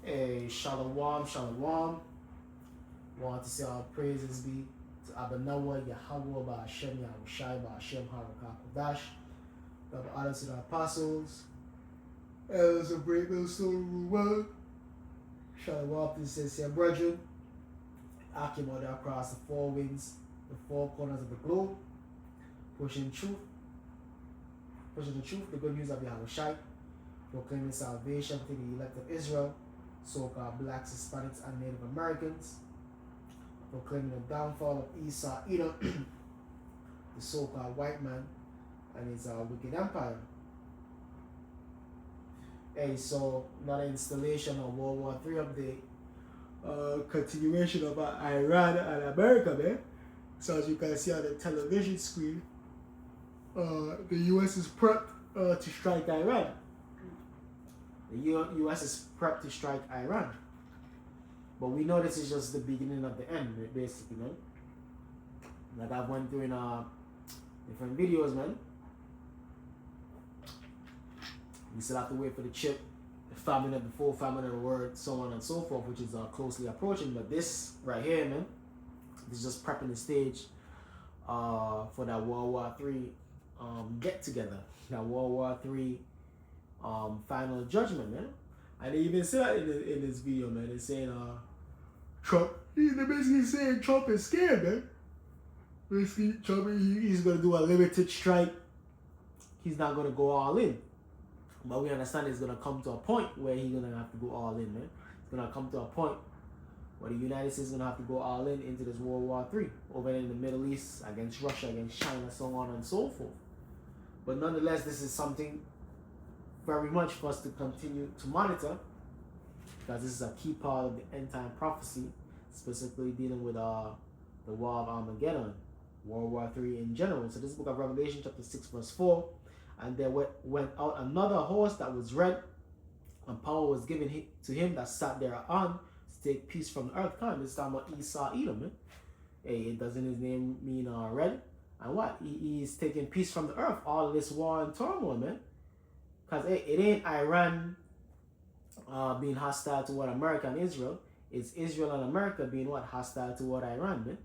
Shalom, shalom. Want to say our praises be to Abanawa, Yahweh, Ba'ashem, Yahushai, Ba'ashem, Harakakodash. Double honors to the apostles. Elders of great milestone of the world. Shalom to the sincere brethren. Akimode across the four winds, the four corners of the globe. Pushing the truth, the good news of Yahushai. Proclaiming salvation to the elect of Israel, so-called blacks, Hispanics, and Native Americans. Proclaiming the downfall of Esau, Edom, the so-called white man, and his wicked empire. Hey, so another installation of World War III update. Continuation of Iran and America, man. So as you can see on the television screen, the U.S. is prepped to strike Iran. The U.S. is prepped to strike Iran. But we know this is just the beginning of the end, basically, man. Like I've went through in different videos, man. We still have to wait for the chip, the famine of the full famine of the word, so on and so forth, which is closely approaching. But this right here, man, this is just prepping the stage for that World War III get together. That World War III final judgment, man. And they even said in this video, man, they're saying Trump, they're basically saying Trump is scared, man. Basically, Trump, he's going to do a limited strike. He's not going to go all in. But we understand it's going to come to a point where he's going to have to go all in, man. It's going to come to a point where the United States is going to have to go all in into this World War III over in the Middle East against Russia, against China, so on and so forth. But nonetheless, this is something very much for us to continue to monitor, because this is a key part of the end time prophecy, specifically dealing with the War of Armageddon, World War III in general. So this book of Revelation chapter 6 verse 4, and there went out another horse that was red, and power was given to him that sat thereon to take peace from the earth. Kind of this time about Esau, Edom, man. Hey, doesn't his name mean red? And what? He's taking peace from the earth. All this war and turmoil, man. Because it ain't Iran being hostile toward America and Israel. It's Israel and America being what? Hostile toward Iran, man.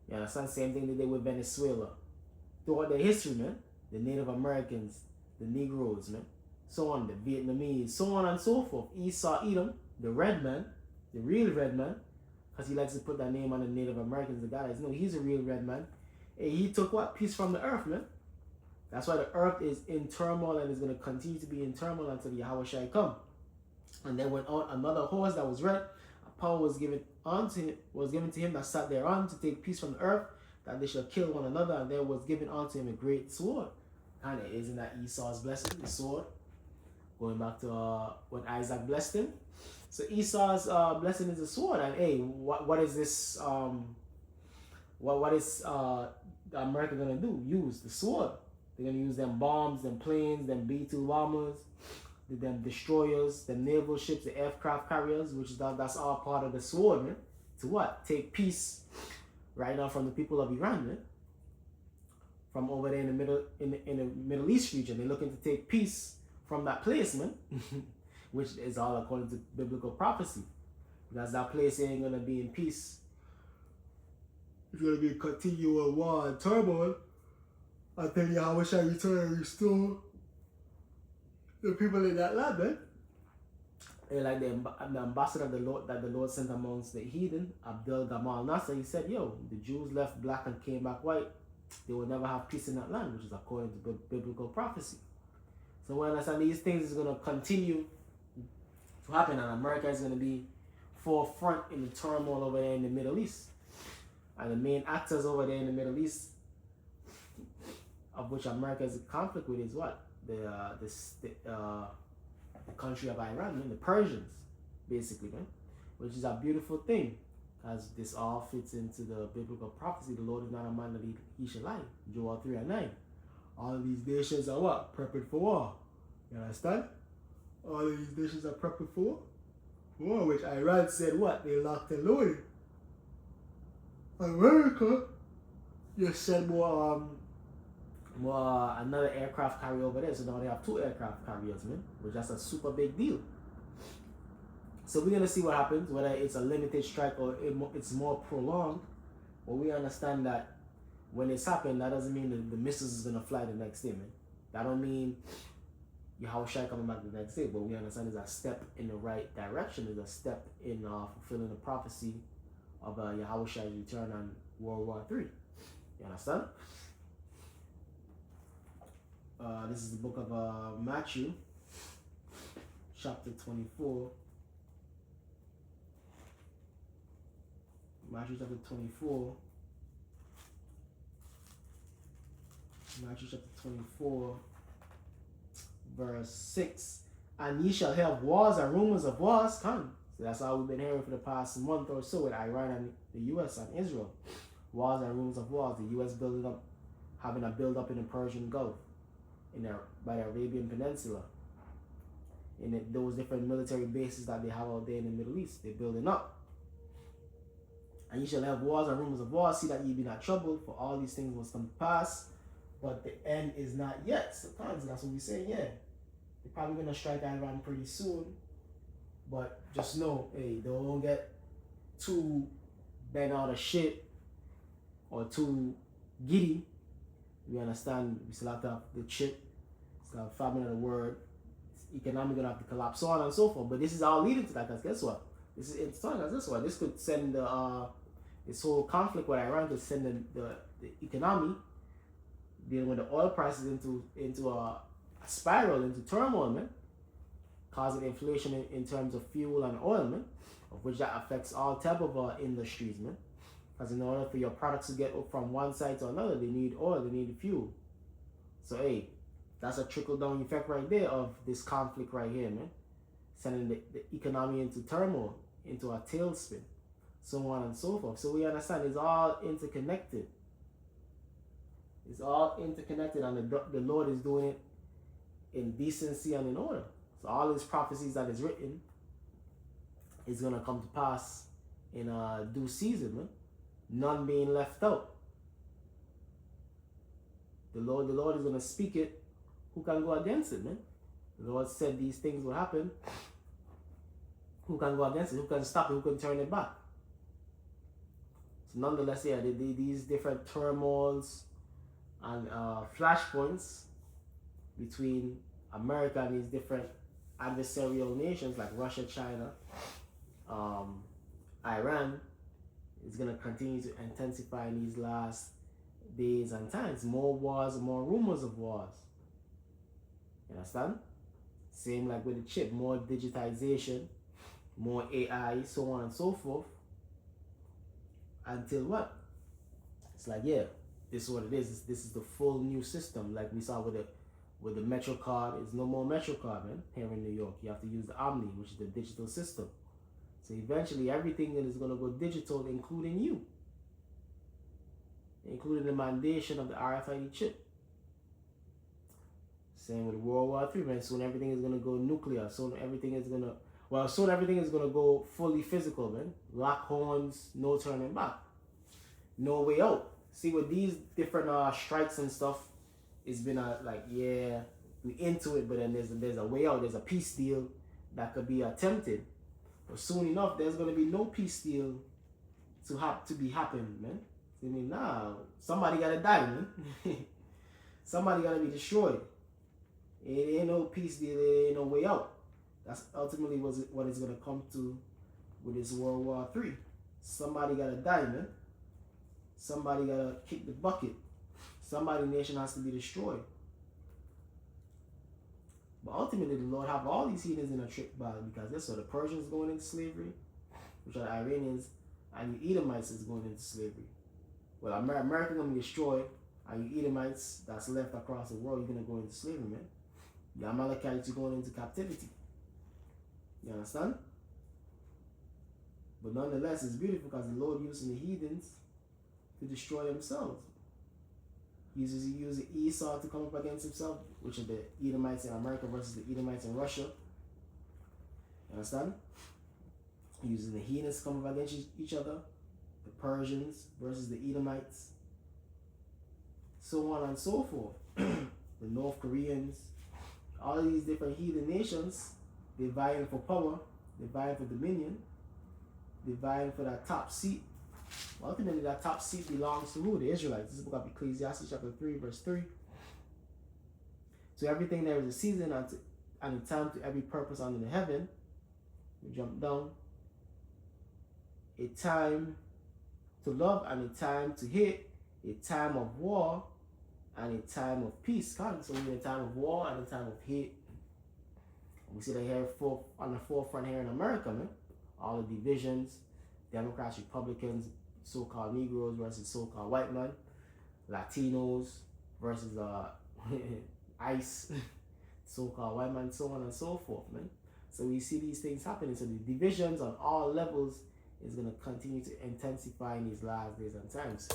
You understand? Same thing they did with Venezuela. Throughout their history, man. The Native Americans, the Negroes, man. So on, the Vietnamese, so on and so forth. Esau, Edom, the red man, the real red man. Because he likes to put that name on the Native Americans. The guys know he's a real red man. And he took what? Peace from the earth, man. That's why the earth is in turmoil and is going to continue to be in turmoil until Yahushua come. And then went out another horse that was red. A power was given to him that sat thereon to take peace from the earth, that they shall kill one another. And there was given unto him a great sword. And isn't that Esau's blessing, the sword? Going back to when Isaac blessed him. So Esau's blessing is a sword. And hey, what is this? What is America gonna do? Use the sword. They're going to use them bombs, them planes, them B-2 bombers, them destroyers, them naval ships, the aircraft carriers, which is that's all part of the sword, man. To what? Take peace right now from the people of Iran, man. From over there in the Middle East region. They're looking to take peace from that place, man. Which is all according to biblical prophecy. Because that place ain't going to be in peace. It's going to be a continual war and turmoil. I tell you, I wish I return and restore the people in that land, man. And like the ambassador of the Lord that the Lord sent amongst the heathen, Abdel Gamal Nasser, he said, yo, the Jews left black and came back white. They will never have peace in that land, which is according to biblical prophecy. So we understand these things is going to continue to happen, and America is going to be forefront in the turmoil over there in the Middle East. And the main actors over there in the Middle East, of which America is in conflict with, is what? The country of Iran, man, the Persians, basically, man. Which is a beautiful thing, as this all fits into the biblical prophecy. The Lord is not a man that he should lie. Joel 3:9. All of these nations are what? Prepping for war. You understand? All of these nations are prepping for war, which Iran said what? They locked and loaded. America just sent more another aircraft carrier over there, so now they have 2 aircraft carriers, man, which that's a super big deal. So we're gonna see what happens, whether it's a limited strike or it's more prolonged. But we understand that when it's happened, that doesn't mean the missiles is gonna fly the next day, man. That don't mean Yahushua coming back the next day. But we understand it's a step in the right direction. It's a step in fulfilling the prophecy of Yahushua's return on World War III. You understand? This is the book of Matthew, chapter 24. Matthew chapter 24. Matthew chapter 24, verse 6. And ye shall have wars and rumors of wars come. So that's all we've been hearing for the past month or so with Iran and the US and Israel. Wars and rumors of wars. The US building up, having a build up in the Persian Gulf, by the Arabian Peninsula. In those different military bases that they have out there in the Middle East. They're building up. And ye shall have wars and rumors of wars. See that ye be not troubled, for all these things must come to pass. But the end is not yet. Sometimes that's what we say, yeah. They're probably going to strike Iran pretty soon. But just know, hey, don't get too bent out of shit or too giddy. We understand we still have to have the chip, still have famine of the word, economy going to have to collapse, so on and so forth. But this is all leading to that, because guess what? It's telling us this one. This could send this whole conflict with Iran could send the economy, dealing with the oil prices into a spiral, into turmoil, man. Causing inflation in terms of fuel and oil, man. Of which that affects all type of industries, man. Because in order for your products to get up from one side to another, they need oil, they need fuel. So hey, that's a trickle down effect right there of this conflict right here, man. Sending the economy into turmoil, into a tailspin, so on and so forth. So we understand it's all interconnected. It's all interconnected, and the Lord is doing it in decency and in order. So all his prophecies that is written is going to come to pass in due season, man. None being left out. The Lord is going to speak it. Who can go against it, man? The Lord said these things will happen. Who can go against it? Who can stop it? Who can turn it back? So nonetheless, yeah, these different turmoils and flashpoints between America and these different adversarial nations like Russia, China, Iran is going to continue to intensify in these last days and times. More wars, more rumors of wars. You understand? Same like with the chip, more digitization, more AI, so on and so forth. Until what? It's like, yeah, this is what it is. This is the full new system, like we saw with the Metro card. It's no more Metro card, man. Here in New York, you have to use the Omni, which is the digital system. So eventually, everything is going to go digital, including you, including the mandation of the RFID chip. Same with World War III, man. Soon everything is going to go nuclear. Soon everything is going to go fully physical, man. Lock horns, no turning back, no way out. See, with these different strikes and stuff, it's been like, yeah, we into it, but then there's a way out. There's a peace deal that could be attempted, but soon enough, there's gonna be no peace deal to be happening, man. I mean, nah, somebody gotta die, man. Somebody gotta be destroyed. It ain't no peace deal. There ain't no way out. That's ultimately what it's gonna come to with this World War III. Somebody gotta die, man. Somebody gotta kick the bucket. Somebody's nation has to be destroyed. But ultimately, the Lord have all these heathens in a trick bag, because that's what the Persians going into slavery, which are the Iranians, and the Edomites is going into slavery. Well, America gonna be destroyed, and you Edomites that's left across the world, you're gonna go into slavery, man. The Amalekites are going into captivity. You understand? But nonetheless, it's beautiful because the Lord using the heathens to destroy themselves. He uses Esau to come up against himself, which are the Edomites in America versus the Edomites in Russia. You understand? He uses the heathens to come up against each other. The Persians versus the Edomites. So on and so forth. The North Koreans. All of these different heathen nations, they're vying for power. They're vying for dominion. They're vying for that top seat. Ultimately, that top seat belongs to who? The Israelites. This is the book of Ecclesiastes chapter 3, verse 3. So everything there is a season and a time to every purpose under the heaven. We jump down. A time to love and a time to hate. A time of war and a time of peace. So we're in a time of war and a time of hate. We see that here on the forefront here in America, man. All the divisions, Democrats, Republicans, so-called Negroes versus so-called white men, Latinos versus ICE, so-called white men, so on and so forth, man. So we see these things happening. So the divisions on all levels is going to continue to intensify in these last days and times.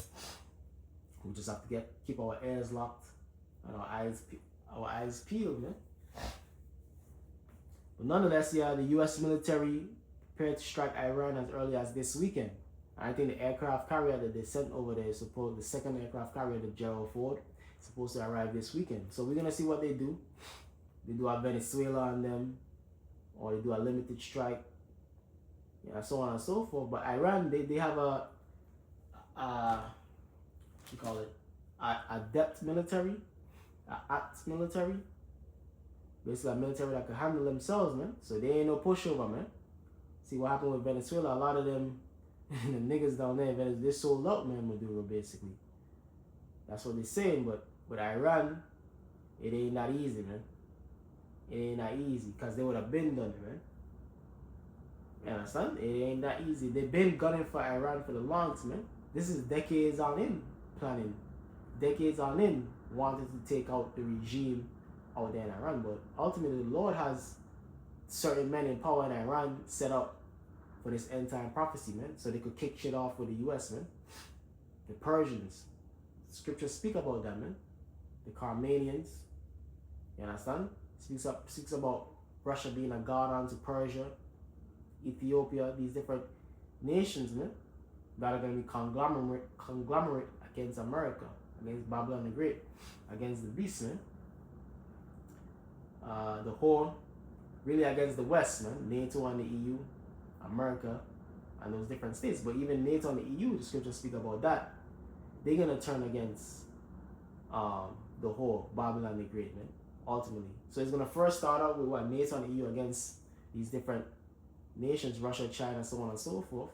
We just have to keep our ears locked and our eyes peeled, man. But nonetheless, yeah, the U.S. military prepared to strike Iran as early as this weekend. I think the aircraft carrier that they sent over there is the second aircraft carrier, the Gerald Ford, is supposed to arrive this weekend. So we're going to see what they do. They do a Venezuela on them, or they do a limited strike, yeah, so on and so forth. But Iran, they have a you call it, adept military, apt military. Basically a military that can handle themselves, man. So they ain't no pushover, man. See what happened with Venezuela, a lot of them, the niggas down there, they sold out, man, Maduro, basically. That's what they're saying, but with Iran, it ain't that easy, man. It ain't that easy, because they would have been done it, man. You understand? It ain't that easy. They've been gunning for Iran for the longest, man. This is decades on in planning. Decades on in wanted to take out the regime out there in Iran. But ultimately, the Lord has certain men in power in Iran set up for this end time prophecy, man. So they could kick shit off with the US, man. The Persians. Scriptures speak about them, man. The Carmanians. You understand? Speaks about Russia being a god unto Persia, Ethiopia, these different nations, man, that are going to be conglomerate against America, against Babylon the Great, against the beast, man. The whole, really against the West, man. NATO and the EU, America, and those different states. But even NATO and the EU, the scriptures speak about that. They're going to turn against the whole Babylon the Great, man, ultimately. So it's going to first start out with what? NATO and the EU against these different nations, Russia, China, so on and so forth.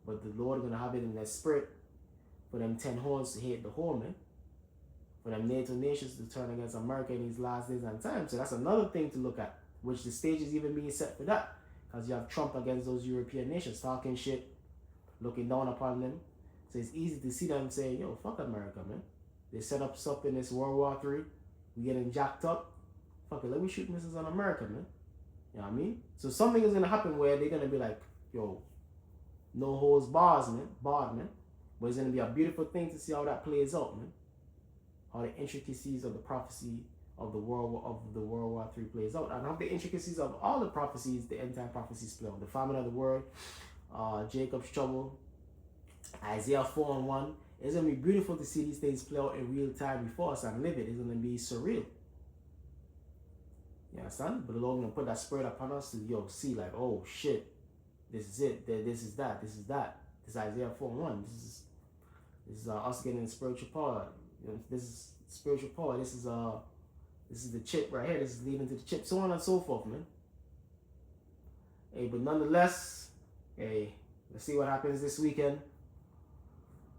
But the Lord is going to have it in their spirit for them 10 horns to hate the whole, man. For them NATO nations to turn against America in these last days and times. So that's another thing to look at, which the stage is even being set for that. Because you have Trump against those European nations, talking shit, looking down upon them. So it's easy to see them saying, yo, fuck America, man. They set up stuff in this World War III. We getting jacked up. Fuck it, let me shoot missiles on America, man. You know what I mean? So something is going to happen where they're going to be like, yo, no holds barred, man. But it's going to be a beautiful thing to see how that plays out, man. How the intricacies of the prophecy of the World War III plays out. And how the intricacies of all the prophecies, the end time prophecies play out. The famine of the world, Jacob's trouble, Isaiah 4:1. It's going to be beautiful to see these things play out in real time before us and live it. It's going to be surreal. You understand? But the Lord going to put that spirit upon us to, see like, oh shit, this is it, this is that. This is Isaiah 4:1. This is us getting spiritual power. This is spiritual power. This is the chip right here. This is leading to the chip. So on and so forth, man. Hey, but nonetheless, hey, let's see what happens this weekend.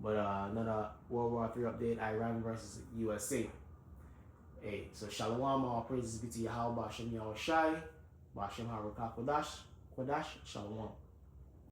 But another World War III update, Iran versus USA. Hey, so Shalom, all praises be to Yahweh, Bashem Yahweh Shai, Bashem HaRakah Kodash, Shalom.